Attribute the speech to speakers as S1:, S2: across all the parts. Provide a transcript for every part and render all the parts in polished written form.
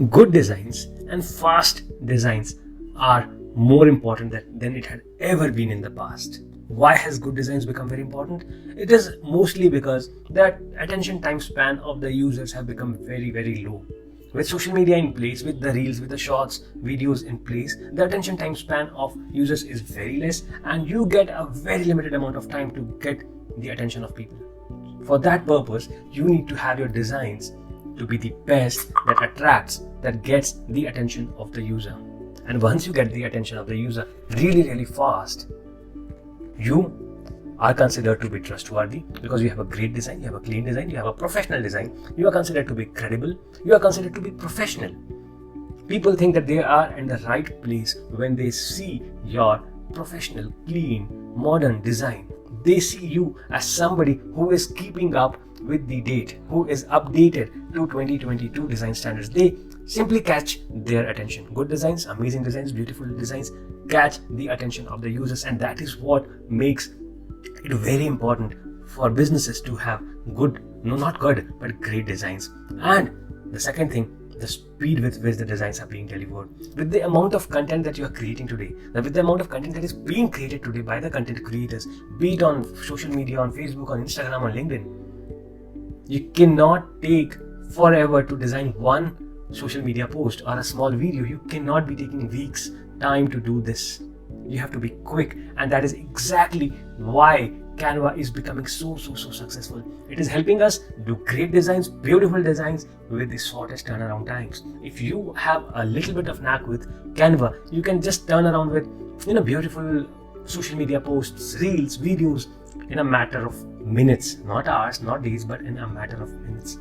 S1: Good designs and fast designs are more important than it had ever been in the past. Why has good designs become very important? It is mostly because that attention time span of the users have become very, very low. With social media in place, with the reels, with the shorts, videos in place, the attention time span of users is very less, and you get a very limited amount of time to get the attention of people. For that purpose, you need to have your designs to be the best that attracts, that gets the attention of the user. And once you get the attention of the user really, really fast, you are considered to be trustworthy because you have a great design, you have a clean design, you have a professional design, you are considered to be credible, you are considered to be professional. People think that they are in the right place when they see your professional, clean, modern design. They see you as somebody who is keeping up with the date, who is updated to 2022 design standards. They simply catch their attention. Good designs, amazing designs, beautiful designs catch the attention of the users, and that is what makes it very important for businesses to have good, no, not good, but great designs. And the second thing, the speed with which the designs are being delivered. With the amount of content that you are creating today, with the amount of content that is being created today by the content creators, be it on social media, on Facebook, on Instagram, on LinkedIn, you cannot take forever to design one social media post or a small video. You cannot be taking weeks time to do this. You have to be quick, and that is exactly why Canva is becoming so successful. It is helping us do great designs, beautiful designs with the shortest turnaround times. If you have a little bit of knack with Canva, you can just turn around with beautiful social media posts, reels, videos in a matter of minutes, not hours, not days, but in a matter of minutes.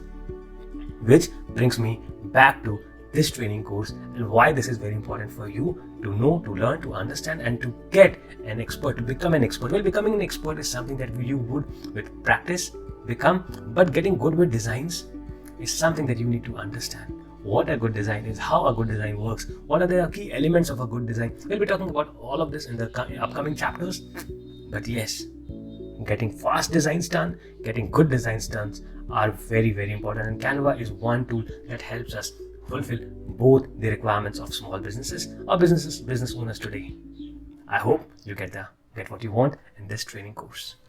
S1: Which brings me back to this training course and why this is very important for you to know, to learn, to understand, and to get an expert, to become an expert. Well, becoming an expert is something that you would, with practice, become, but getting good with designs is something that you need to understand. What a good design is, how a good design works, what are the key elements of a good design. We'll be talking about all of this in the upcoming chapters. But yes, getting fast designs done, getting good designs done are very, very important, and Canva is one tool that helps us fulfill both the requirements of small businesses or business owners today. I hope you get what you want in this training course.